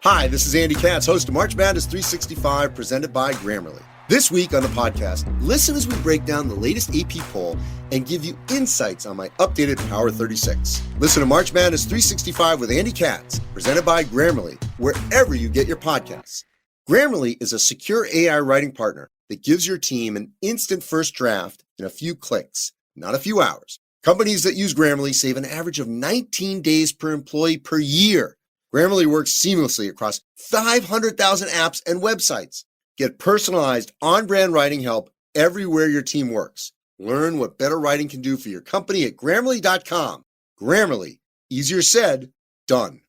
Hi, this is Andy Katz, host of March Madness 365, presented by Grammarly. This week on the podcast, listen as we break down the latest AP poll and give you insights on my updated Power 36. Listen to March Madness 365 with Andy Katz, presented by Grammarly, wherever you get your podcasts. Grammarly is a secure AI writing partner that gives your team an instant first draft in a few clicks, not a few hours. Companies that use Grammarly save an average of 19 days per employee per year. Grammarly works seamlessly across 500,000 apps and websites. Get personalized, on-brand writing help everywhere your team works. Learn what better writing can do for your company at Grammarly.com. Grammarly. Easier said, done.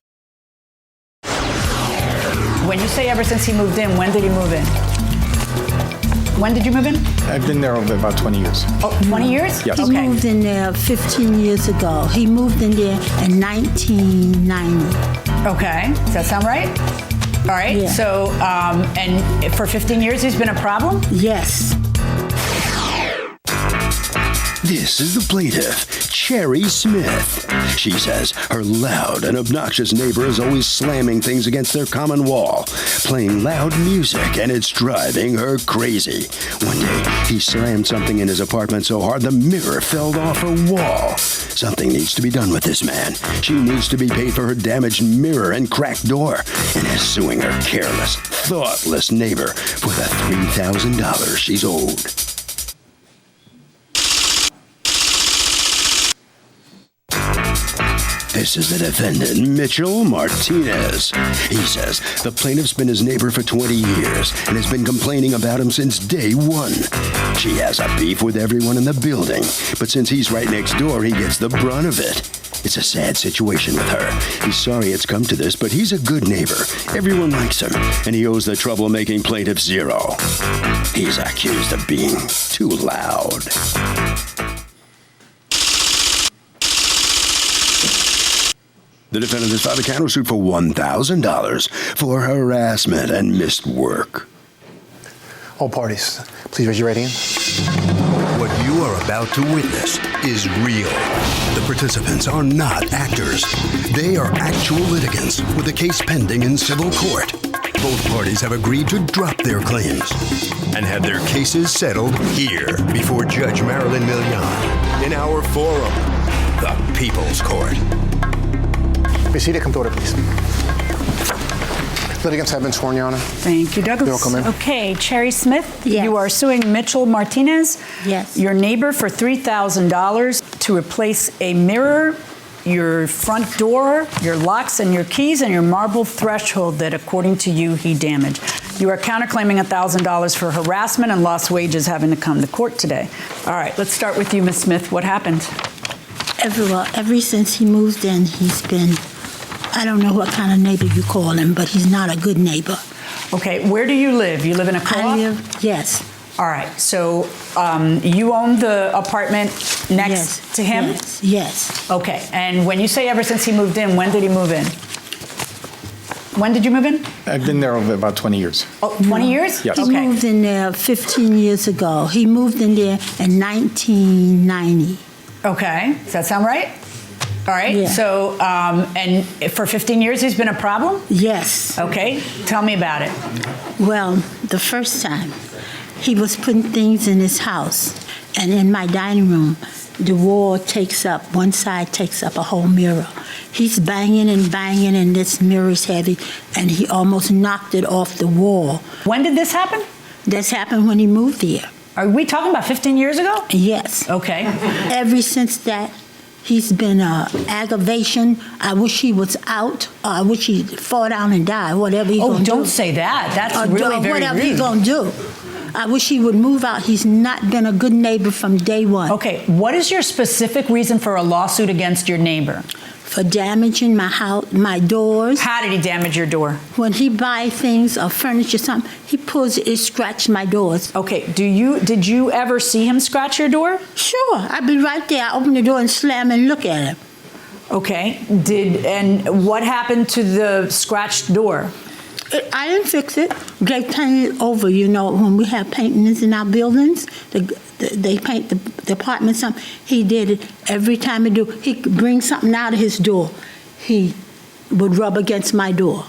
When you say ever since he moved in, when did he move in? When did you move in? I've been there over about 20 years. Oh, 20 years? Yes. He Okay. moved in there 15 years ago. He moved in there in 1990. Okay. Does that sound right? All right. Yeah. So, and for 15 years, he's been a problem? Yes. This is the plaintiff, Cherry Smith. She says her loud and obnoxious neighbor is always slamming things against their common wall, playing loud music, and it's driving her crazy. One day, he slammed something in his apartment so hard the mirror fell off her wall. Something needs to be done with this man. She needs to be paid for her damaged mirror and cracked door, and is suing her careless, thoughtless neighbor for the $3,000 she's owed. This is the defendant, Mitchell Martinez. He says the plaintiff's been his neighbor for 20 years and has been complaining about him since day one. She has a beef with everyone in the building, but since he's right next door, he gets the brunt of it. It's a sad situation with her. He's sorry it's come to this, but he's a good neighbor. Everyone likes him, and he owes the troublemaking plaintiff zero. He's accused of being too loud. The defendant has filed a countersuit for $1,000 for harassment and missed work. All parties, please raise your right hand. What you are about to witness is real. The participants are not actors. They are actual litigants with a case pending in civil court. Both parties have agreed to drop their claims and have their cases settled here before Judge Marilyn Milian in our forum, the People's Court. Be seated. Come to order, please. Litigants have been sworn, Your Honor. Thank you, Douglas. You're welcome, ma'am. Okay, Cherry Smith, Yes. you are suing Mitchell Martinez, Yes. your neighbor, for $3,000 to replace a mirror, your front door, your locks and your keys, and your marble threshold that, according to you, he damaged. You are counterclaiming $1,000 for harassment and lost wages having to come to court today. All right, let's start with you, Ms. Smith. What happened? Ever since he moved in, he's been, I don't know what kind of neighbor you call him, but he's not a good neighbor. Okay, where do you live? You live in a co-op? Yes. All right, so you own the apartment next to him? Yes. Okay, and when you say ever since he moved in, when did he move in? When did you move in? I've been there over about 20 years. Oh, 20 years? Yes. He Okay. moved in there 15 years ago. He moved in there in 1990. Okay, does that sound right? All right, Yeah. so, and for 15 years he's been a problem? Yes. Okay, tell me about it. Well, the first time, he was putting things in his house, and in my dining room, the wall takes up, one side takes up a whole mirror. He's banging, and this mirror's heavy, and he almost knocked it off the wall. When did this happen? This happened when he moved here. Are we talking about 15 years ago? Yes. Okay. Ever since that, he's been aggravation. I wish he was out. I wish he'd fall down and die, whatever he's Oh, going to do. don't say that. That's really very whatever rude. he's going to do. I wish he would move out. He's not been a good neighbor from day one. Okay, what is your specific reason for a lawsuit against your neighbor? For damaging my house, my doors. How did he damage your door? When he buy things or furniture, something, he scratched my doors. Okay, did you ever see him scratch your door? Sure, I'd be right there. I open the door and slam and look at him. Okay, and what happened to the scratched door? I didn't fix it. They painted it over, when we have paintings in our buildings, they paint the apartments. He did it every time he could bring something out of his door. He would rub against my door.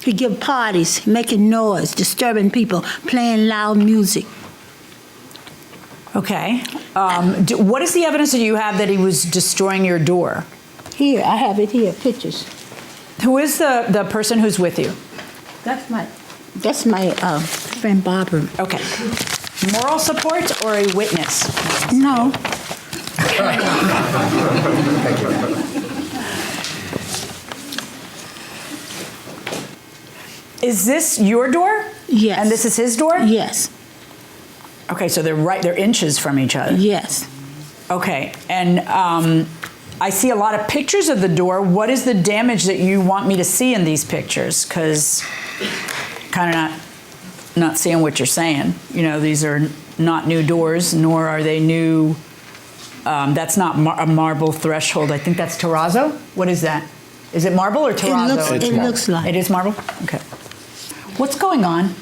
He give parties, making noise, disturbing people, playing loud music. Okay. What is the evidence that you have that he was destroying your door? Here, I have it here, pictures. Who is the person who's with you? That's my friend Barbara. Okay. Moral support or a witness? No, Is this your door? Yes. And this is his door? yes, Okay, so they're inches from each other. yes. Okay, and I see a lot of pictures of the door. What is the damage that you want me to see in these pictures? Because kind of not seeing what you're saying. You know, these are not new doors, nor are they new. That's not a marble threshold. I think that's terrazzo. What is that? Is it marble or terrazzo? It looks like. It is marble? Okay. What's going on?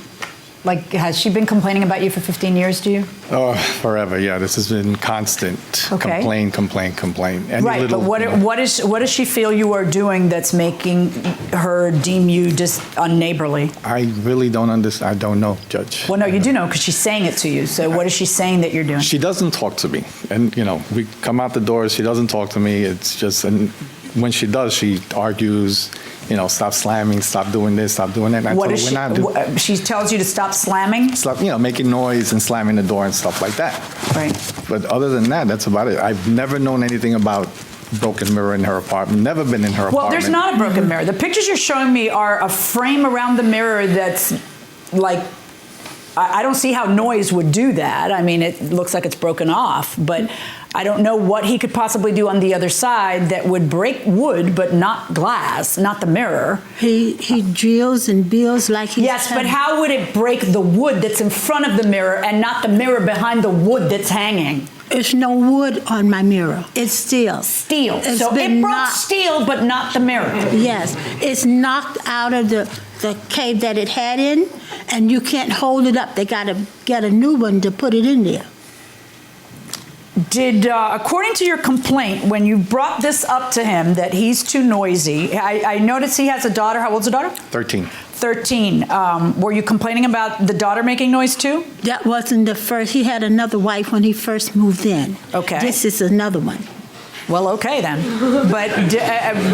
Like, has she been complaining about you for 15 years to you? Oh, forever, yeah. This has been constant. Okay. Complain. Any Right, little, but what does she feel you are doing that's making her deem you just unneighborly? I really don't understand. I don't know, Judge. Well, no, you do know because she's saying it to you. So what is she saying that you're doing? She doesn't talk to me. And, you know, we come out the doors, she doesn't talk to me. It's just, and when she does, she argues, you know, stop slamming, stop doing this, stop doing that. And I What told is her, she? we're not doing She tells you to stop slamming? stop, you know, making noise and slamming the door and stuff like that. Right. But other than that, that's about it. I've never known anything about broken mirror in her apartment, never been in her apartment. Well, there's not a broken mirror. The pictures you're showing me are a frame around the mirror that's like, I don't see how noise would do that. I mean, it looks like it's broken off, but I don't know what he could possibly do on the other side that would break wood, but not glass, not the mirror. He drills and builds like he's... Yes, but how would it break the wood that's in front of the mirror and not the mirror behind the wood that's hanging? There's no wood on my mirror. It's steel. Steel. It's So been it broke knocked- steel, but not the mirror. Yes, it's knocked out of the cave that it had in, and you can't hold it up. They got to get a new one to put it in there. Did, according to your complaint, when you brought this up to him that he's too noisy, I noticed he has a daughter. How old's the daughter? 13. 13. Were you complaining about the daughter making noise too? That wasn't the first. He had another wife when he first moved in. Okay. This is another one. Well, okay then. But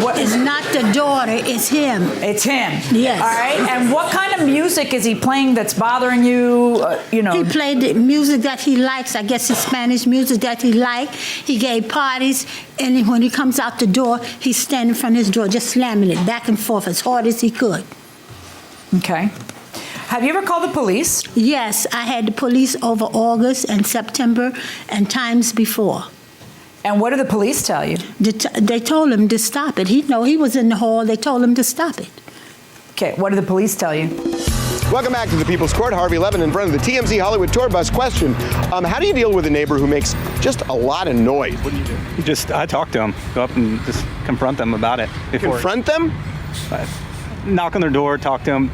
what? It's not the daughter, it's him. It's him. Yes. All right. And what kind of music is he playing that's bothering you? You know. He played the music that he likes, I guess it's Spanish music that he liked. He gave parties, and when he comes out the door, he's standing in front of his door, just slamming it back and forth as hard as he could. Okay. Have you ever called the police? Yes, I had the police over August and September and times before. And what did the police tell you? They told him to stop it. He was in the hall. They told him to stop it. Okay. What did the police tell you? Welcome back to the People's Court. Harvey Levin in front of the TMZ Hollywood Tour Bus. Question, how do you deal with a neighbor who makes just a lot of noise? What do you do? I talk to them, go up and just confront them about it. Confront them? Knock on their door, talk to them,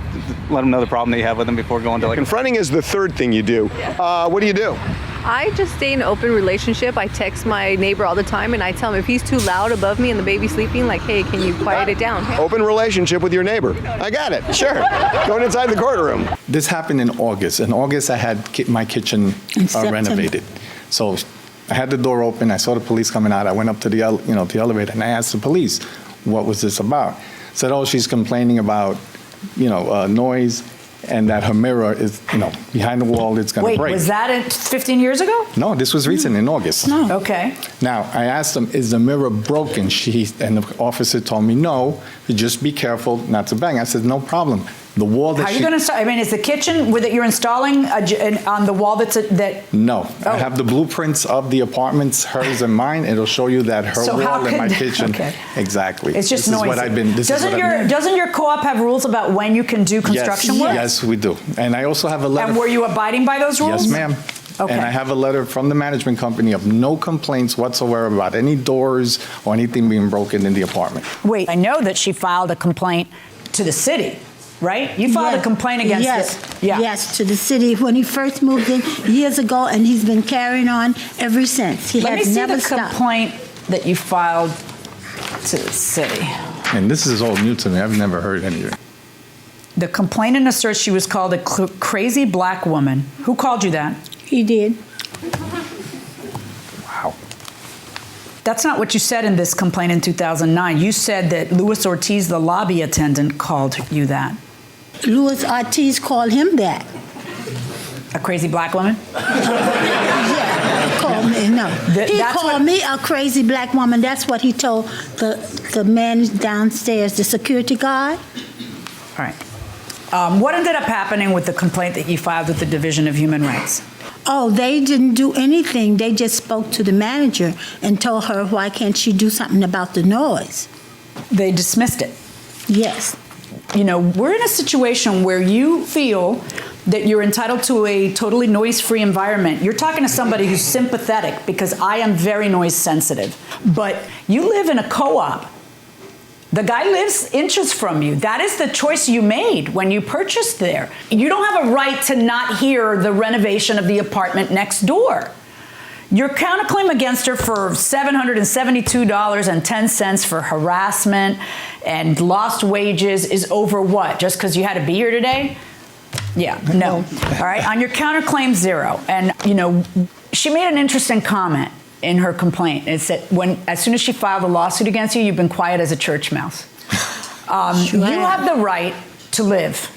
let them know the problem that you have with them before going to like... Confronting is the third thing you do. What do you do? I just stay in an open relationship. I text my neighbor all the time and I tell him if he's too loud above me and the baby's sleeping, like, hey, can you quiet it down? Open relationship with your neighbor. I got it. Sure. Going inside the courtroom. This happened in August. In August, I had my kitchen renovated. So I had the door open. I saw the police coming out. I went up to the the elevator and I asked the police, what was this about? Said, oh, she's complaining about, noise and that her mirror is, behind the wall, it's going to break. Wait, was that 15 years ago? No, this was recent in August. No. Okay. Now, I asked them, is the mirror broken? And the officer told me, no, just be careful not to bang. I said, no problem. The wall that How are you going to, I mean, is the kitchen that you're installing on the wall that... No. Oh. I have the blueprints of the apartments, hers and mine. It'll show you that her So how wall in my could- kitchen. okay. Exactly. It's just this noisy. Is what I've been, this is what I've been. Doesn't your co-op have rules about when you can do construction work? Yes, we do. And I also have a letter. And were you abiding by those rules? Yes, ma'am. Okay. And I have a letter from the management company of no complaints whatsoever about any doors or anything being broken in the apartment. Wait, I know that she filed a complaint to the city, right? You filed a complaint against it. Yeah. Yes, to the city when he first moved in years ago, and he's been carrying on ever since. He Let me has see never the stopped. complaint that you filed to the city. And this is all new to me. I've never heard anything. The complainant asserts she was called a crazy black woman. Who called you that? He did. Wow. That's not what you said in this complaint in 2009. You said that Luis Ortiz, the lobby attendant, called you that. Luis Ortiz called him that. A crazy black woman? Yeah, called me, no. He called me a crazy black woman. That's what he told the man downstairs, the security guard. All right. What ended up happening with the complaint that you filed with the Division of Human Rights? Oh, they didn't do anything. They just spoke to the manager and told her, why can't she do something about the noise? They dismissed it. Yes. You know, we're in a situation where you feel that you're entitled to a totally noise-free environment. You're talking to somebody who's sympathetic because I am very noise sensitive. But you live in a co-op. The guy lives inches from you. That is the choice you made when you purchased there. You don't have a right to not hear the renovation of the apartment next door. Your counterclaim against her for $772.10 for harassment and lost wages is over what? Just because you had to be here today? Yeah, no. All right, on your counterclaim, zero. And, you know, she made an interesting comment in her complaint. It said, as soon as she filed a lawsuit against you, you've been quiet as a church mouse. You have the right to live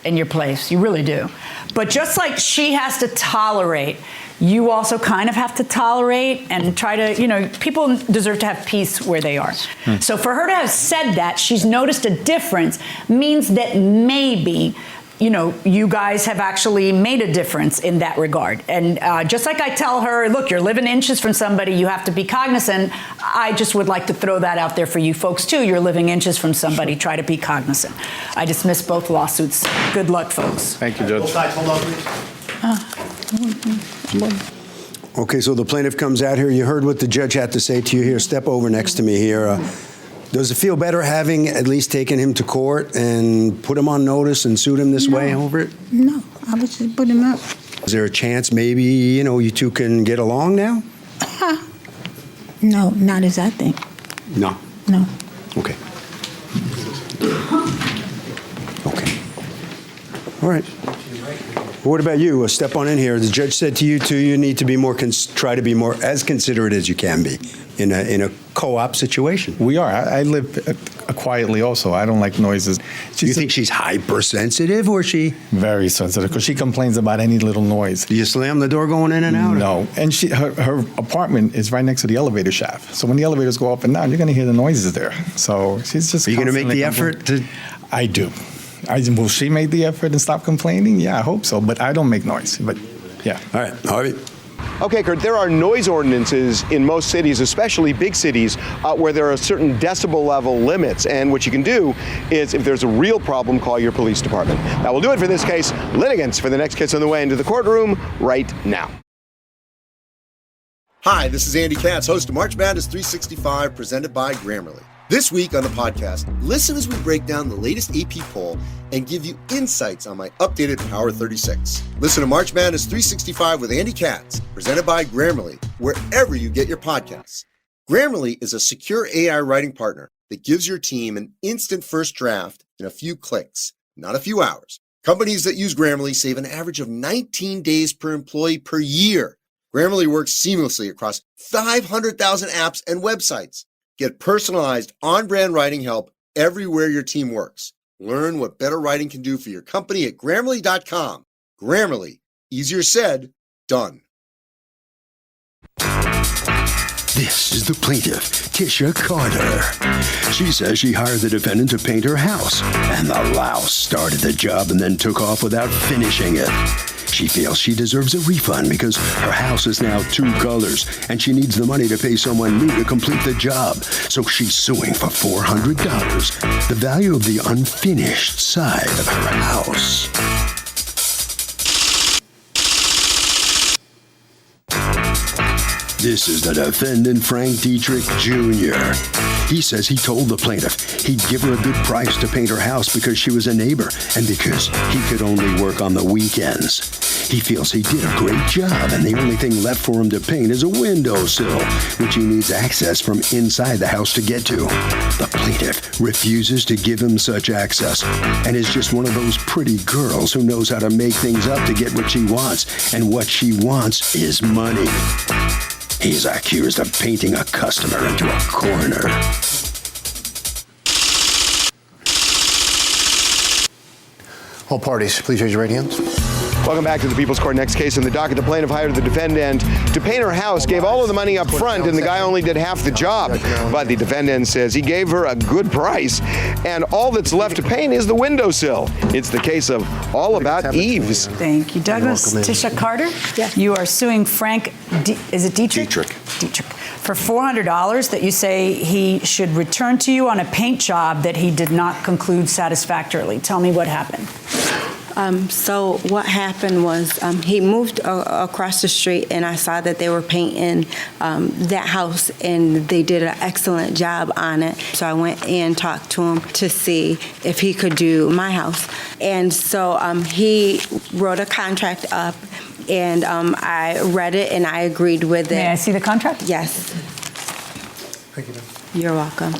in your place. You really do. But just like she has to tolerate, you also kind of have to tolerate and try to, you know, people deserve to have peace where they are. So for her to have said that, she's noticed a difference, means that maybe, you know, you guys have actually made a difference in that regard. And just like I tell her, look, you're living inches from somebody, you have to be cognizant. I just would like to throw that out there for you folks too. You're living inches from somebody, try to be cognizant. I dismiss both lawsuits. Good luck, folks. Thank you, Judge. Both sides, hold on, please. Okay, so the plaintiff comes out here. You heard what the judge had to say to you here. Step over next to me here. Does it feel better having at least taken him to court and put him on notice and sued him this way over it? No, I would just put him up. Is there a chance maybe, you know, you two can get along now? No, not as I think. No. No. Okay. Okay. All right. What about you? Step on in here. The judge said to you, too, you need to be more, try to be more as considerate as you can be in a co-op situation. We are. I live quietly also. I don't like noises. Do you think she's hypersensitive or she? Very sensitive, because she complains about any little noise. Do you slam the door going in and out? No. And her apartment is right next to the elevator shaft. So when the elevators go up and down, you're going to hear the noises there. So she's just. Are you going to make the effort to? I do. Will she make the effort and stop complaining? Yeah, I hope so. But I don't make noise. But yeah. All right. Harvey. Okay, Kurt, there are noise ordinances in most cities, especially big cities, where there are certain decibel level limits. And what you can do is, if there's a real problem, call your police department. That will do it for this case. Litigants for the next case on the way into the courtroom right now. Hi, this is Andy Katz, host of March Madness 365, presented by Grammarly. This week on the podcast, listen as we break down the latest AP poll and give you insights on my updated Power 36. Listen to March Madness 365 with Andy Katz, presented by Grammarly, wherever you get your podcasts. Grammarly is a secure AI writing partner that gives your team an instant first draft in a few clicks, not a few hours. Companies that use Grammarly save an average of 19 days per employee per year. Grammarly works seamlessly across 500,000 apps and websites. Get personalized, on-brand writing help everywhere your team works. Learn what better writing can do for your company at Grammarly.com. Grammarly. Easier said, done. This is the plaintiff, Tisha Carter. She says she hired the defendant to paint her house, and the louse started the job and then took off without finishing it. She feels she deserves a refund because her house is now 2 colors, and she needs the money to pay someone new to complete the job. So she's suing for $400, the value of the unfinished side of her house. This is the defendant, Frank Dietrich Jr. He says he told the plaintiff he'd give her a good price to paint her house because she was a neighbor and because he could only work on the weekends. He feels he did a great job, and the only thing left for him to paint is a windowsill, which he needs access from inside the house to get to. The plaintiff refuses to give him such access and is just one of those pretty girls who knows how to make things up to get what she wants, and what she wants is money. He's accused of painting a customer into a corner. All parties, please raise your right hands. Welcome back to the People's Court. Next case in the docket, the plaintiff hired the defendant to paint her house, gave all of the money up front, and the guy only did half the job. But the defendant says he gave her a good price, and all that's left to paint is the windowsill. It's the case of All About Eves. Thank you, Douglas. Tisha Carter, you are suing Frank, is it Dietrich? Dietrich. For $400 that you say he should return to you on a paint job that he did not conclude satisfactorily. Tell me what happened. So what happened was he moved across the street, and I saw that they were painting that house, and they did an excellent job on it. So I went and talked to him to see if he could do my house. And so he wrote a contract up, and I read it, and I agreed with it. May I see the contract? Yes. Thank you, ma'am. You're welcome.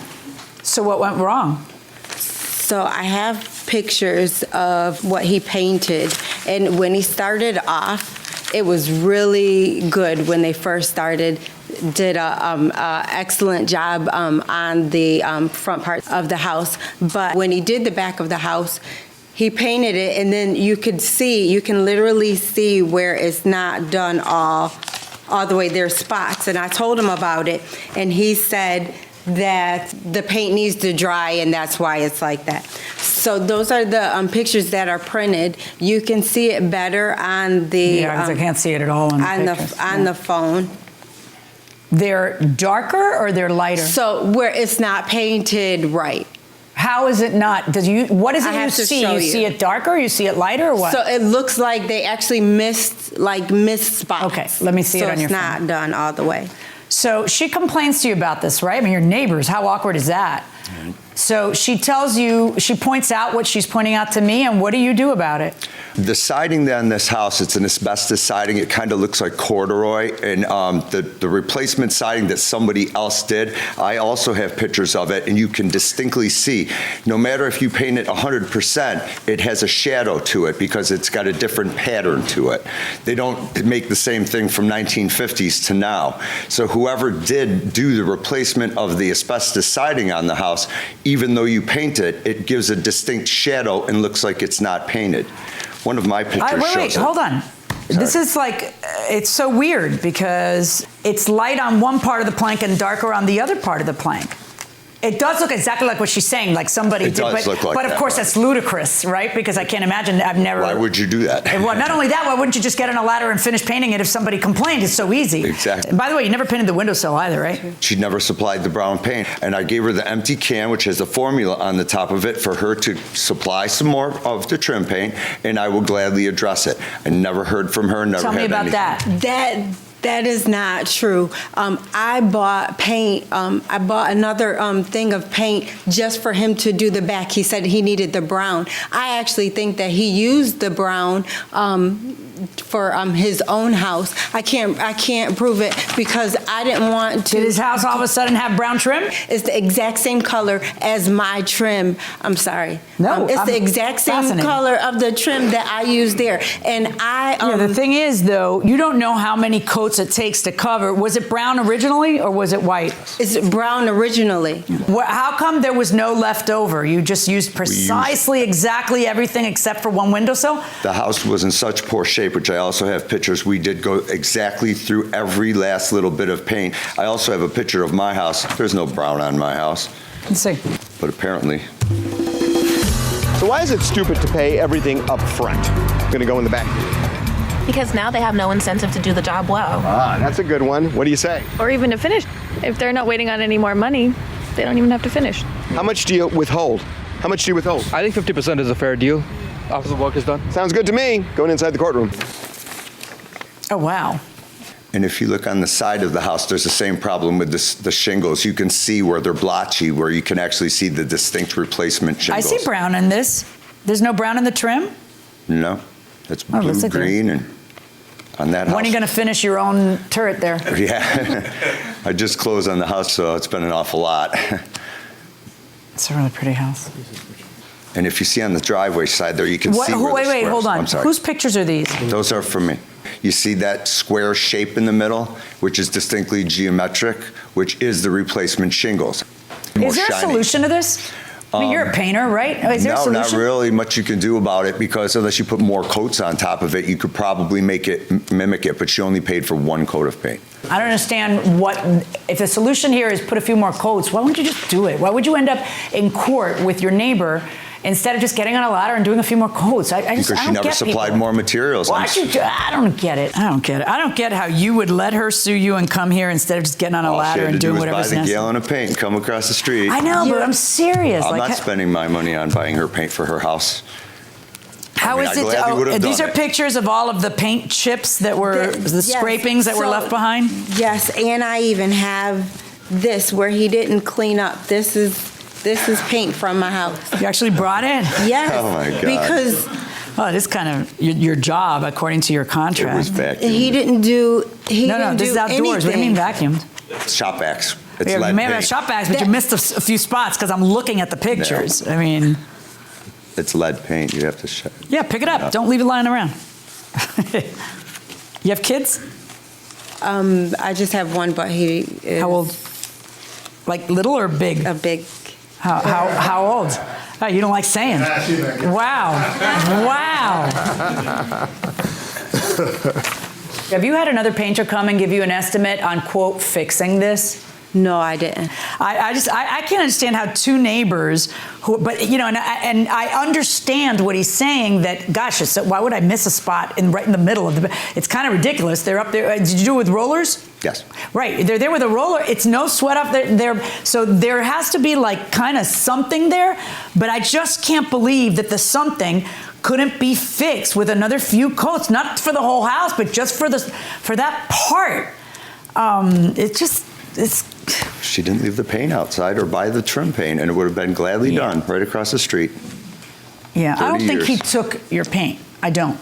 So what went wrong? So I have pictures of what he painted, and when he started off, it was really good when they first started. Did a excellent job on the front part of the house, but when he did the back of the house, he painted it, and then you can literally see where it's not done all the way. There's spots, and I told him about it, and he said that the paint needs to dry, and that's why it's like that. So those are the pictures that are printed. You can see it better on the because I can't see it at all on the phone. They're darker or they're lighter? So where it's not painted right. How is it not? What is it you see? You see it darker, or you see it lighter, or what? So it looks like they actually missed spots. Okay, let me see it on your phone. So it's not done all the way. So she complains to you about this, right? I mean, your neighbors, how awkward is that? Right. So she tells you, she points out what she's pointing out to me, and what do you do about it? The siding on this house, it's an asbestos siding. It kind of looks like corduroy, and the replacement siding that somebody else did, I also have pictures of it, and you can distinctly see, no matter if you paint it 100%, it has a shadow to it because it's got a different pattern to it. They don't make the same thing from 1950s to now. So whoever did do the replacement of the asbestos siding on the house, even though you paint it, it gives a distinct shadow and looks like it's not painted. One of my pictures shows wait, hold on. Sorry. This is like, it's so weird because it's light on one part of the plank and darker on the other part of the plank. It does look exactly like what she's saying, like somebody did. It does look like but of that, course, right. That's ludicrous, right? Because I can't imagine, I've never... Why would you do that? Well, not only that, why wouldn't you just get on a ladder and finish painting it if somebody complained? It's so easy. Exactly. And by the way, you never painted the windowsill either, right? She never supplied the brown paint. And I gave her the empty can, which has a formula on the top of it, for her to supply some more of the trim paint, and I will gladly address it. I never heard from her, never Tell had me about anything. That is not true. I bought paint. I bought another thing of paint just for him to do the back. He said he needed the brown. I actually think that he used the brown for his own house. I can't prove it because I didn't want to. Did his house all of a sudden have brown trim? It's the exact same color as my trim. I'm sorry. No, it's the exact same color of the trim that I used there. And the thing is, though, you don't know how many coats it takes to cover. Was it brown originally or was it white? It's brown originally. How come there was no left over? You just used precisely exactly everything except for one windowsill? The house was in such poor shape, which I also have pictures. We did go exactly through every last little bit of paint. I also have a picture of my house. There's no brown on my house. Let's see. But apparently. So why is it stupid to pay everything up front? I'm going to go in the back. Because now they have no incentive to do the job well. Ah, that's a good one. What do you say? Or even to finish. If they're not waiting on any more money, they don't even have to finish. How much do you withhold? How much do you withhold? I think 50% is a fair deal after the work is done. Sounds good to me. Going inside the courtroom. Oh, wow. And if you look on the side of the house, there's the same problem with the shingles. You can see where they're blotchy, where you can actually see the distinct replacement shingles. I see brown in this. There's no brown in the trim? No. That's blue, green, and on that house. When are you going to finish your own turret there? Yeah. I just closed on the house, so it's been an awful lot. It's a really pretty house. And if you see on the driveway side there, you can see where the Wait, hold on. I'm sorry. Whose pictures are these? Those are for me. You see that square shape in the middle, which is distinctly geometric, which is the replacement shingles. Is there a solution to this? I mean, you're a painter, right? Is there a No, solution? not really much you can do about it, because unless you put more coats on top of it, you could probably make it mimic it, but she only paid for one coat of paint. I don't understand if the solution here is put a few more coats, why wouldn't you just do it? Why would you end up in court with your neighbor instead of just getting on a ladder and doing a few more coats? Because she never supplied more materials. I don't get it. I don't get how you would let her sue you and come here instead of just getting on a ladder and doing whatever's necessary. Buy the gallon of paint and come across the street. I know, but I'm serious. I'm not spending my money on buying her paint for her house. How is it? These are pictures of all of the paint chips that were, the scrapings that were left behind? Yes, and I even have this where he didn't clean up. This is paint from my house. You actually brought it? Yes. Oh my God. Because it is kind of your job according to your contract. It was vacuumed. He didn't do. No, this is outdoors. What do you mean vacuumed? Shop vacs. It's You lead may have paint. shop bags, but you missed a few spots because I'm looking at the pictures. I mean, it's lead paint. You have to shut. Yeah, pick it up. Don't leave it lying around. You have kids? I just have one, but he is. How old? Like little or big? A big. How old? Oh, you don't like saying. Wow. Have you had another painter come and give you an estimate on, quote, fixing this? No, I didn't. I can't understand how two neighbors but you know, and I understand what he's saying, that gosh, why would I miss a spot right in the middle of the, it's kind of ridiculous. They're up there. Did you do it with rollers? Yes. Right. They're there with a roller. It's no sweat up there. So there has to be like kind of something there, but I just can't believe that the something couldn't be fixed with another few coats, not for the whole house, but just for that part. She didn't leave the paint outside or buy the trim paint, and it would have been gladly done right across the street. Yeah, I don't think he years. took your paint. I don't.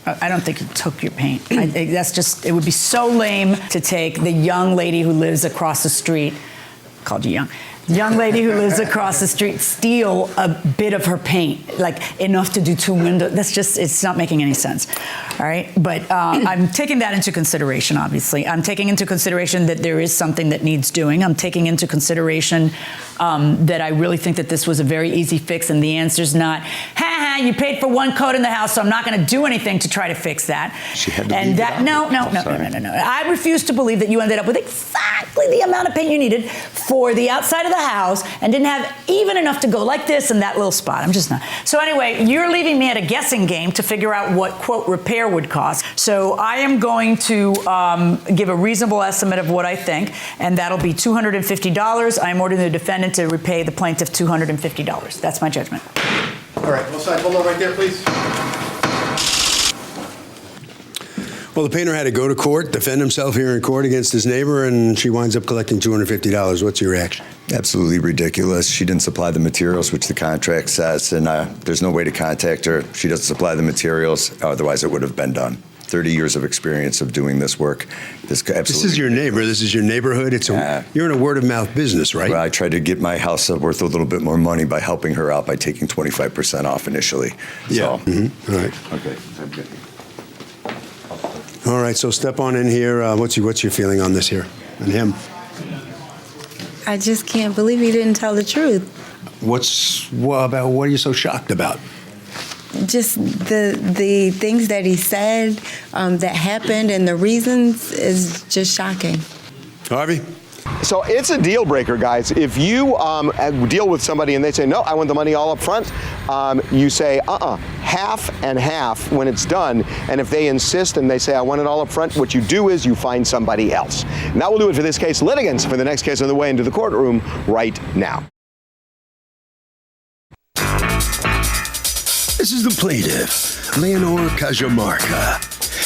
I don't think he took your paint. That's just, it would be so lame to take the young lady who lives across the street, called you young lady who lives across the street, steal a bit of her paint, like enough to do 2 windows. That's just, it's not making any sense. All right, but I'm taking that into consideration, obviously. I'm taking into consideration that there is something that needs doing. I'm taking into consideration that I really think that this was a very easy fix, and the answer's not, you paid for 1 coat in the house, so I'm not going to do anything to try to fix that. She had to and that, no. I refuse to believe that you ended up with exactly the amount of paint you needed for the outside of the house and didn't have even enough to go like this in that little spot. I'm just not. So anyway, you're leaving me at a guessing game to figure out what, quote, repair would cost. So I am going to give a reasonable estimate of what I think, and that'll be $250. I'm ordering the defendant to repay the plaintiff $250. That's my judgment. All right, both sides, hold on right there, please. Well, the painter had to go to court, defend himself here in court against his neighbor, and she winds up collecting $250. What's your reaction? Absolutely ridiculous. She didn't supply the materials, which the contract says, and there's no way to contact her. She doesn't supply the materials, otherwise it would have been done. 30 years of experience of doing this work. This is your neighbor. This is your neighborhood. You're in a word-of-mouth business, right? Well, I tried to get my house worth a little bit more money by helping her out by taking 25% off initially. Yeah. So. Mm-hmm. All right. Okay. I'm good. All right, so step on in here. What's your feeling on this here and him? I just can't believe he didn't tell the truth. What are you so shocked about? Just the things that he said that happened and the reasons is just shocking. Harvey? So it's a deal breaker, guys. If you deal with somebody and they say, no, I want the money all up front, you say, half and half when it's done. And if they insist and they say, I want it all up front, what you do is you find somebody else. And that will do it for this case. Litigants for the next case on the way into the courtroom right now. This is the plaintiff, Leonore Cajamarca.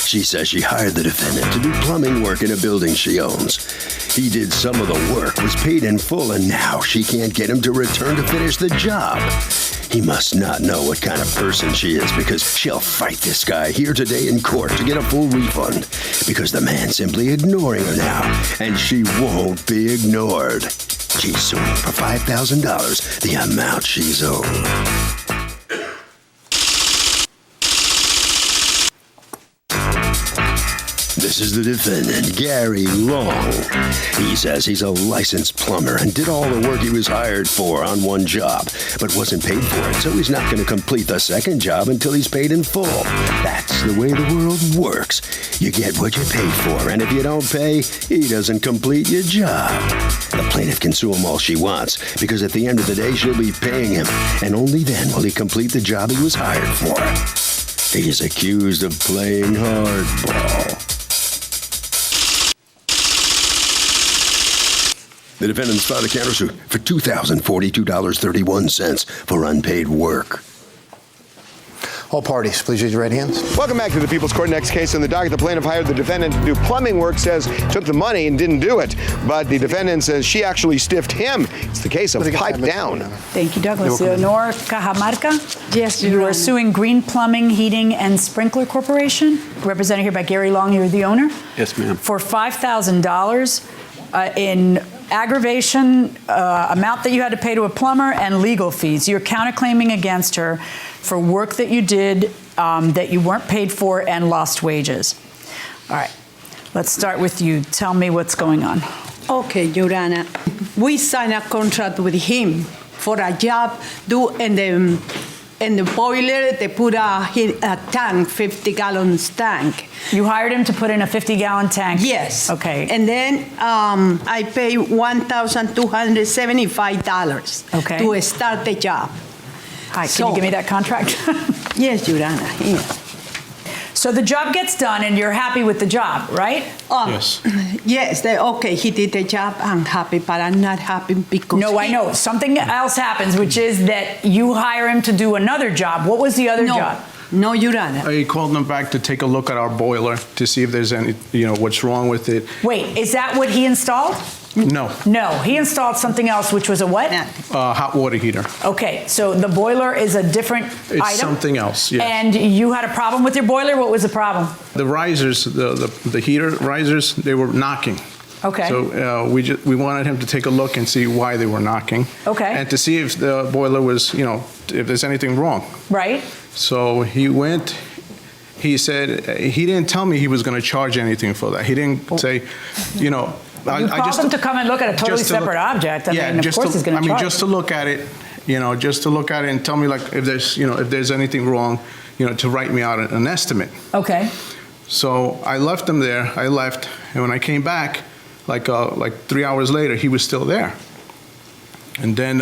She says she hired the defendant to do plumbing work in a building she owns. He did some of the work, was paid in full, and now she can't get him to return to finish the job. He must not know what kind of person she is, because she'll fight this guy here today in court to get a full refund, because the man's simply ignoring her now, and she won't be ignored. She's suing for $5,000, the amount she's owed. This is the defendant, Gary Long. He says he's a licensed plumber and did all the work he was hired for on one job, but wasn't paid for it, so he's not going to complete the second job until he's paid in full. That's the way the world works. You get what you pay for, and if you don't pay, he doesn't complete your job. The plaintiff can sue him all she wants, because at the end of the day, she'll be paying him, and only then will he complete the job he was hired for. He is accused of playing hardball. The defendants filed a countersuit for $2,042.31 for unpaid work. All parties, please raise your right hands. Welcome back to the People's Court. Next case on the docket. The plaintiff hired the defendant to do plumbing work, says took the money and didn't do it. But the defendant says she actually stiffed him. It's the case of pipe down. Thank you, Douglas. Leonor Cajamarca? Yes, you are suing Green Plumbing, Heating, and Sprinkler Corporation, represented here by Gary Long. You're the owner? Yes, ma'am. For $5,000 in aggravation, amount that you had to pay to a plumber, and legal fees. You're counterclaiming against her for work that you did that you weren't paid for and lost wages. All right, let's start with you. Tell me what's going on. Okay, Your Honor. We signed a contract with him for a job in the boiler. They put a tank, 50-gallon tank. You hired him to put in a 50-gallon tank? Yes. Okay. And then I pay $1,275 to start the job. Hi, can you give me that contract? Yes, Your Honor. Yeah. So the job gets done and you're happy with the job, right? Yes. Yes, he did the job. I'm happy, but I'm not happy because... No, I know. Something else happens, which is that you hire him to do another job. What was the other job? No, Your Honor. I called them back to take a look at our boiler to see if there's any, what's wrong with it. Wait, is that what he installed? No. No, he installed something else, which was a what? Hot water heater. Okay, so the boiler is a different item? It's something else, yes. And you had a problem with your boiler? What was the problem? The risers, the heater risers, they were knocking. Okay. So we wanted him to take a look and see why they were knocking. Okay. And to see if the boiler was, if there's anything wrong. Right. So he went, he said, he didn't tell me he was going to charge anything for that. He didn't say, You called him to come and look at a totally separate object. I mean, of course he's going to charge. just to look at it, just to look at it and tell me if there's anything wrong, to write me out an estimate. Okay. So I left him there. I left, and when I came back, like 3 hours later, he was still there. And then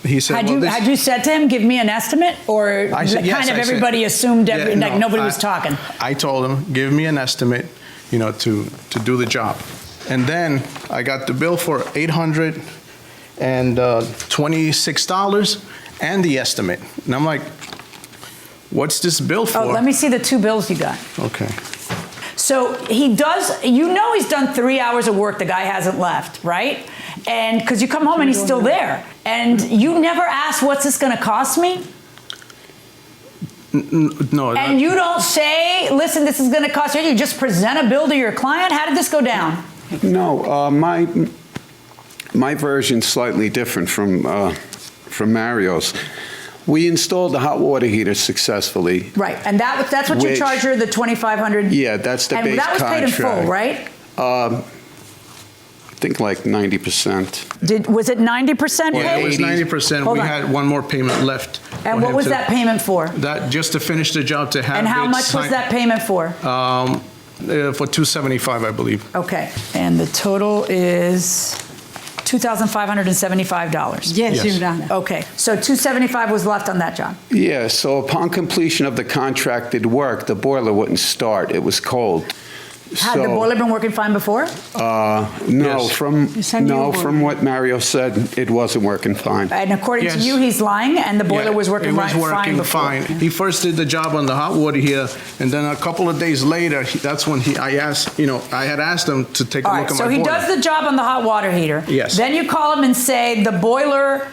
he said, had you said to him, give me an estimate? Or I said, yes, everybody assumed nobody was talking? I told him, give me an estimate, to do the job. And then I got the bill for $826 and the estimate. And I'm like, what's this bill for? Oh, let me see the two bills you got. Okay. So he's done 3 hours of work, the guy hasn't left, right? And because you come home and he's still there. And you never asked, what's this going to cost me? No. And you don't say, listen, this is going to cost you. You just present a bill to your client? How did this go down? No, my version's slightly different from Mario's. We installed the hot water heater successfully. Right, and that's what you charge her, the $2,500? Yeah, that's the base contract. And that was paid in full, right? I think like 90%. Was it 90% paid? Yeah, it was 90%. We had one more payment left. And what was that payment for? That just to finish the job to have. And how much was that payment for? For $275, I believe. Okay, and the total is $2,575. Yes, Your Honor. Okay, so $275 was left on that job. Yeah, so upon completion of the contracted work, the boiler wouldn't start. It was cold. Had the boiler been working fine before? No, Yes. from what Mario said, it wasn't working fine. And according to you, he's lying, and the boiler was working fine before? It was working fine. He first did the job on the hot water heater, and then a couple of days later, that's when I had asked him to take a look at my boiler. So he does the job on the hot water heater. Yes. Then you call him and say, the boiler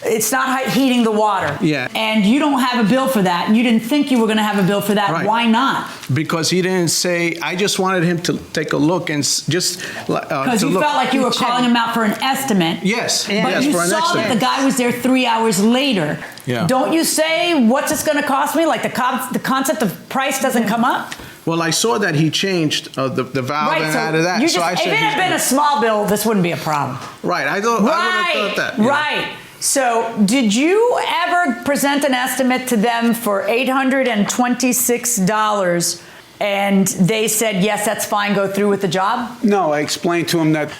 It's not heating the water. Yeah. And you don't have a bill for that. And you didn't think you were going to have a bill for that. Right. Why not? Because he didn't say, I just wanted him to take a look and just Because you felt like you were calling him out for an estimate. Yes. But Yes, you for an saw estimate. that the guy was there 3 hours later. Yeah. Don't you say, what's this going to cost me? Like the concept of price doesn't come up? Well, I saw that he changed the valve and added that. You so I if said, it had been a small bill, this wouldn't be a problem. Right. I would have thought that. Yeah. Right. So did you ever present an estimate to them for $826 and they said, yes, that's fine, go through with the job? No, I explained to him that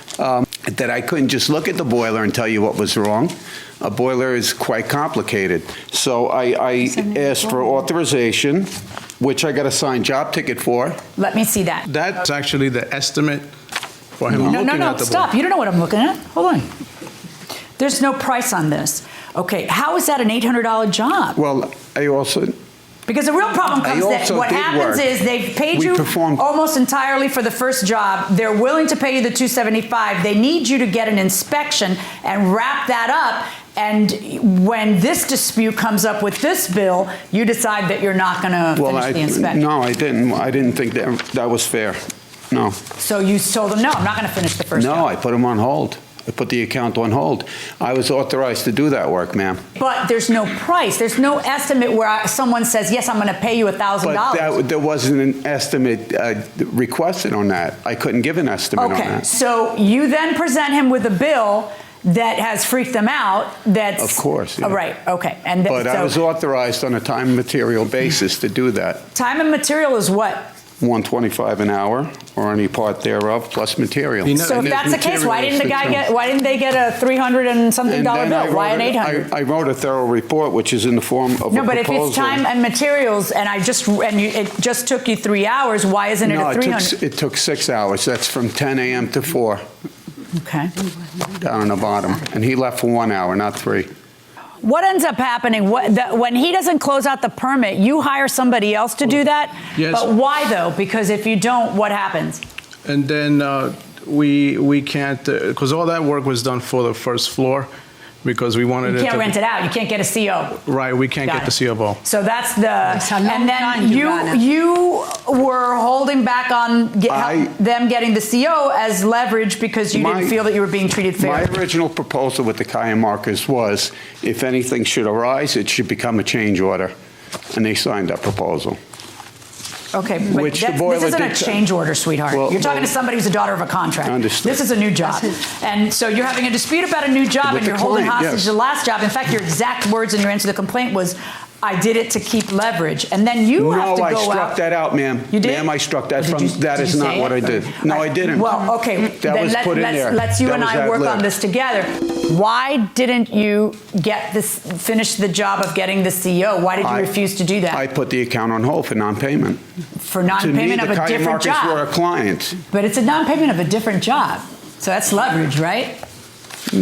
I couldn't just look at the boiler and tell you what was wrong. A boiler is quite complicated. So I asked for authorization, which I got a signed job ticket for. Let me see that. That's actually the estimate for him looking at the boiler. No, stop. You don't know what I'm looking at. Hold on. There's no price on this. Okay, how is that an $800 job? Well, I also... Because the real problem comes that what happens is they've paid you almost entirely for the first job. They're willing to pay you the $275. They need you to get an inspection and wrap that up. And when this dispute comes up with this bill, you decide that you're not going to finish the inspection. No, I didn't. I didn't think that was fair. No. So you told them, no, I'm not going to finish the first job. No, I put them on hold. I put the account on hold. I was authorized to do that work, ma'am. But there's no price. There's no estimate where someone says, yes, I'm going to pay you $1,000. But there wasn't an estimate requested on that. I couldn't give an estimate on that. Okay, so you then present him with a bill that has freaked them out. That's of course. Yeah. Right. Okay. And but I was authorized on a time and material basis to do that. Time and material is what? $125 an hour, or any part thereof, plus material. So if that's the case, why didn't they get a $300 and something bill? Why an $800? I wrote a thorough report, which is in the form of a proposal. No, but if it's time and materials, and it just took you 3 hours, why isn't it a $300? It took 6 hours. That's from 10 a.m. to 4. Okay. Down on the bottom, and he left for 1 hour, not 3. What ends up happening when he doesn't close out the permit? You hire somebody else to do that. Yes. But why though? Because if you don't, what happens? And then we can't, because all that work was done for the first floor, because we wanted You can't rent it out. You can't get a CO. Right, we can't get the CO bill. So that's and then you were holding back on them getting the CO as leverage because you didn't feel that you were being treated fairly. My original proposal with the Kayan markers was, if anything should arise, it should become a change order, and they signed that proposal. Okay, but this isn't a change order, sweetheart. You're talking to somebody who's a daughter of a contract. Understood. This is a new job. And so you're having a dispute about a new job and you're holding hostage the last job. In fact, your exact words in your answer to the complaint was, I did it to keep leverage. And then you have to go out. No, I struck that out, ma'am. You did? Ma'am, I struck that from, that is not what I did. No, I didn't. Well, okay. That was put in there. Let's you and I work on this together. Why didn't you finish the job of getting the CO? Why did you refuse to do that? I put the account on hold for non-payment. For non-payment of a different job. To me, the Kayan markers were a client. But it's a non-payment of a different job. So that's leverage, right? I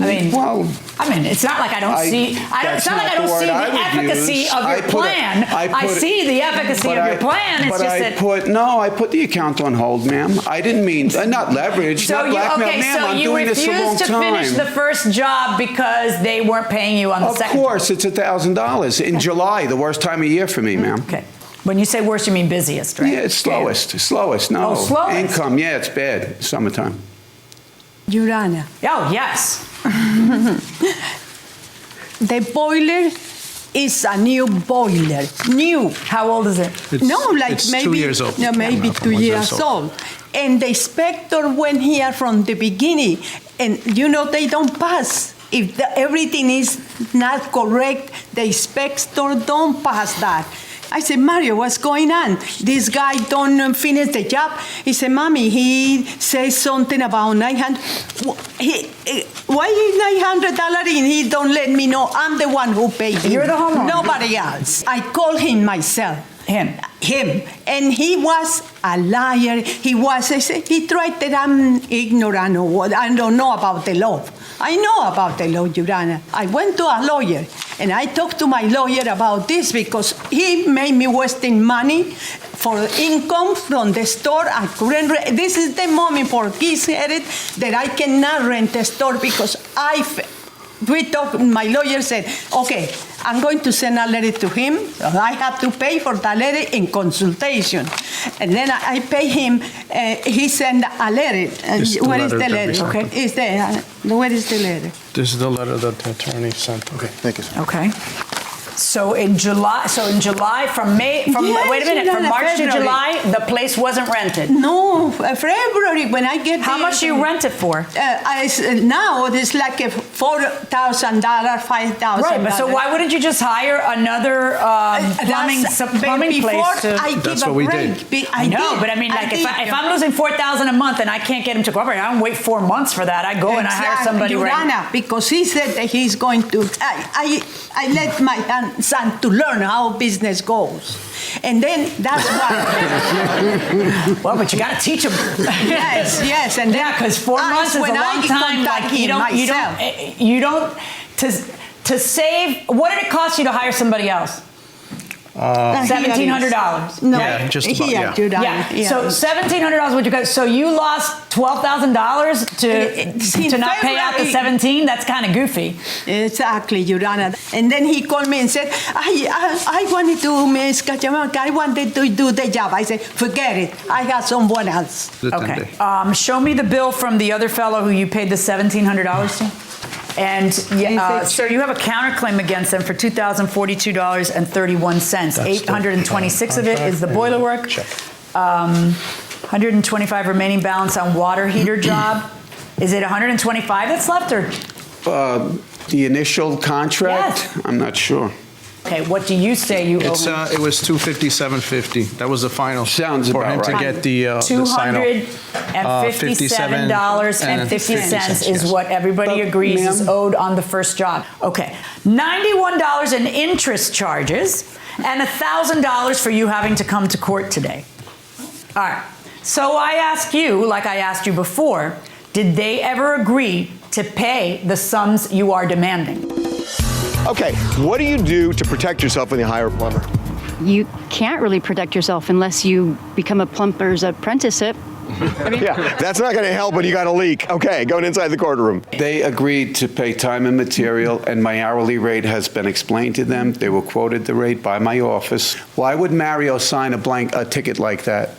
mean, it's not like I don't see. It's not like I don't see the efficacy of your plan. I see the efficacy of your plan. It's just that. I put the account on hold, ma'am. I didn't mean not leverage, not blackmail, ma'am. I'm doing this a long time. So you refused to finish the first job because they weren't paying you on the second. Of course, it's $1,000 in July, the worst time of year for me, ma'am. Okay. When you say worst, you mean busiest, right? Yeah, it's slowest. Slowest. No. Oh, slowest. Income. Yeah, it's bad. Summertime. Your Honor. Oh, yes. The boiler is a new boiler. New. How old is it? It's maybe 2 years old. No, maybe 2 years old. And the inspector went here from the beginning, and they don't pass. If everything is not correct, the inspector don't pass that. I said, Mario, what's going on? This guy don't finish the job. He said, Mommy, he says something about $900. Why is $900 and he don't let me know? I'm the one who paid him. You're the homeowner. Nobody else. I called him myself. Him. And he was a liar. He tried that I'm ignorant or what. I don't know about the law. I know about the law, Your Honor. I went to a lawyer, and I talked to my lawyer about this because he made me wasting money for income from the store. I couldn't this is the moment for kids headed that I cannot rent a store because my lawyer said, okay, I'm going to send a letter to him. I have to pay for the letter in consultation. And then I pay him. He sent a letter. Where is the letter? Okay. Is there? Where is the letter? This is the letter that the attorney sent. Okay, thank you, sir. Okay. So in July, from March to July, the place wasn't rented. No, February when I get. How much do you rent it for? Now it's like $4,000, $5,000. Right, but so why wouldn't you just hire another plumbing place? That's what we did. I know, but I mean, like if I'm losing $4,000 a month and I can't get him to cooperate, I don't wait 4 months for that. I go and I hire somebody. Right. Because he said that he's going to. I let my son to learn how business goes. And then that's why. Well, but you got to teach him. Yes. And yeah, because 4 months is a long time. Like you don't to save. What did it cost you to hire somebody else? $1,700. No, yeah, just about. Yeah. So $1,700 would you go? So you lost $12,000 to not pay out the 17. That's kind of goofy. Exactly, Your Honor. And then he called me and said, I wanted to, Miss Cachamanca, I wanted to do the job. I said, forget it. I got someone else. Okay. Show me the bill from the other fellow who you paid the $1,700 to. And sir, you have a counterclaim against them for $2,042.31. 826 of it is the boiler work. 125 remaining balance on water heater job. Is it 125 that's left, or? The initial contract? Yes. I'm not sure. Okay, what do you say you owe him? It was $257.50. That was the final. Sounds for about him right. to get the sign off. $257.50 is what everybody agrees is owed on the first job. Okay, $91 in interest charges and $1,000 for you having to come to court today. All right, so I ask you, like I asked you before, did they ever agree to pay the sums you are demanding? Okay, what do you do to protect yourself when you hire a plumber? You can't really protect yourself unless you become a plumber's apprenticeship. Yeah, that's not going to help when you got a leak. Okay, going inside the courtroom. They agreed to pay time and material, and my hourly rate has been explained to them. They were quoted the rate by my office. Why would Mario sign a ticket like that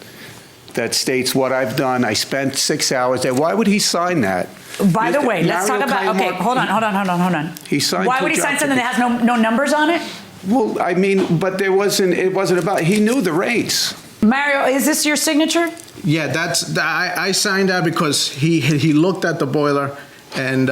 states what I've done? I spent 6 hours there. Why would he sign that? By the way, let's talk about, okay, hold on. He signed. Why would he sign something that has no numbers on it? Well, I mean, but it wasn't about, he knew the rates. Mario, is this your signature? Yeah, I signed that because he looked at the boiler and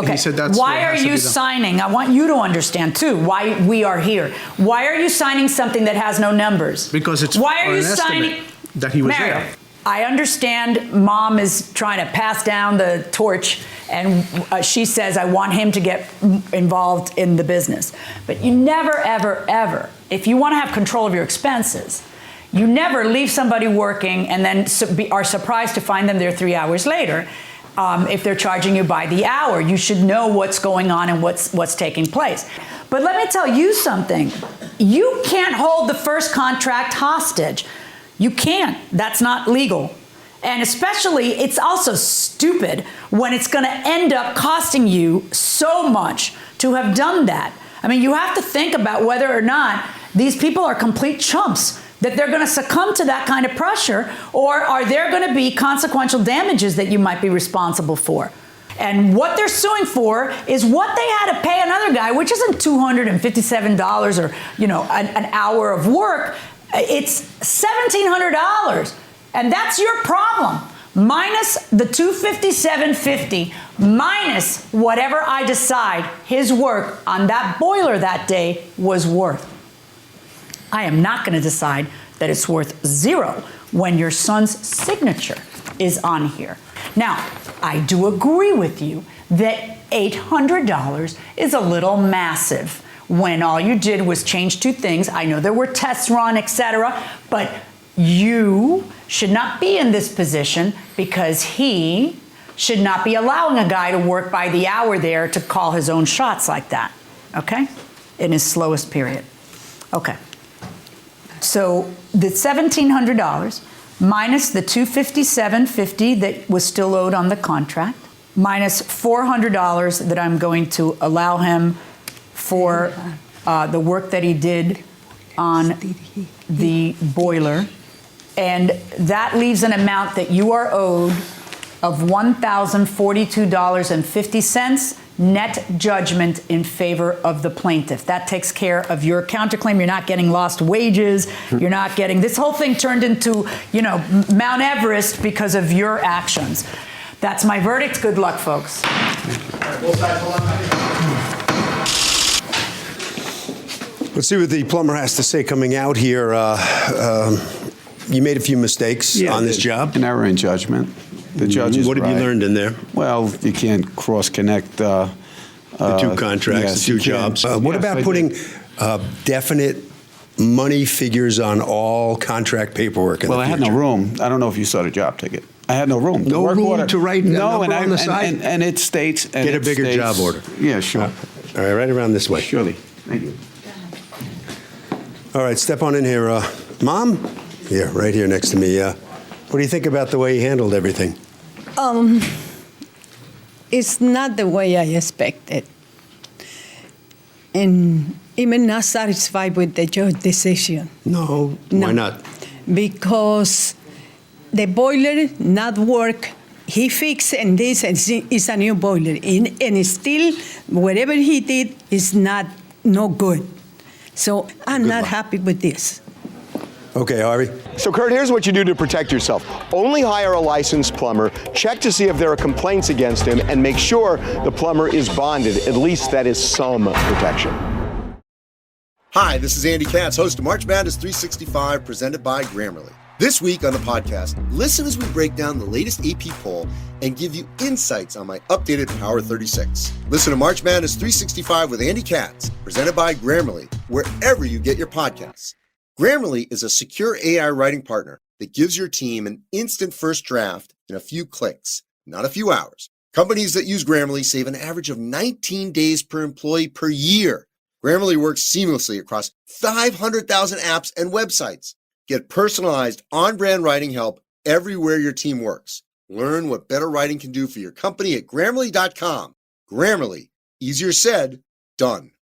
he said that's why are you signing? I want you to understand too why we are here. Why are you signing something that has no numbers? Because it's why are you signing that he was Mario, there. I understand mom is trying to pass down the torch and she says, I want him to get involved in the business. But you never, ever, ever, if you want to have control of your expenses, you never leave somebody working and then are surprised to find them there 3 hours later. If they're charging you by the hour, you should know what's going on and what's taking place. But let me tell you something. You can't hold the first contract hostage. You can't. That's not legal. And especially, it's also stupid when it's going to end up costing you so much to have done that. I mean, you have to think about whether or not these people are complete chumps, that they're going to succumb to that kind of pressure, or are there going to be consequential damages that you might be responsible for? And what they're suing for is what they had to pay another guy, which isn't $257 or, an hour of work. It's $1,700, and that's your problem. Minus the $257.50, minus whatever I decide his work on that boiler that day was worth. I am not going to decide that it's worth $0 when your son's signature is on here. Now, I do agree with you that $800 is a little massive when all you did was change 2 things. I know there were tests run, etc., but you should not be in this position because he should not be allowing a guy to work by the hour there to call his own shots like that, okay? In his slowest period. Okay. So the $1,700 minus the $257.50 that was still owed on the contract, minus $400 that I'm going to allow him for the work that he did on the boiler. And that leaves an amount that you are owed of $1,042.50 net judgment in favor of the plaintiff. That takes care of your counterclaim. You're not getting lost wages. You're not getting, this whole thing turned into, Mount Everest because of your actions. That's my verdict. Good luck, folks. Let's see what the plumber has to say coming out here. You made a few mistakes on this job. An error in judgment. The judge is What have you learned in there? Well, you can't cross-connect the two contracts, the two jobs. What about putting definite money figures on all contract paperwork in the Well, I had no future? room. I don't know if you saw the job ticket. I had no room. No room to write a number on the side? And it states... And Get a it bigger states- job order. Yeah, sure. All right, right around this way. Surely. Thank you. All right, step on in here. Mom? Here, right here next to me. What do you think about the way he handled everything? It's not the way I expected. And I'm not satisfied with the judge's decision. No, why not? Because the boiler not work. He fixed and this is a new boiler. And still, whatever he did is no good. So I'm not happy with this. Okay, Harvey. So, Kurt, here's what you do to protect yourself. Only hire a licensed plumber, check to see if there are complaints against him, and make sure the plumber is bonded. At least that is some protection. Hi, this is Andy Katz, host of March Madness 365, presented by Grammarly. This week on the podcast, listen as we break down the latest AP poll and give you insights on my updated Power 36. Listen to March Madness 365 with Andy Katz, presented by Grammarly, wherever you get your podcasts. Grammarly is a secure AI writing partner that gives your team an instant first draft in a few clicks, not a few hours. Companies that use Grammarly save an average of 19 days per employee per year. Grammarly works seamlessly across 500,000 apps and websites. Get personalized on-brand writing help everywhere your team works. Learn what better writing can do for your company at Grammarly.com. Grammarly, easier said, done.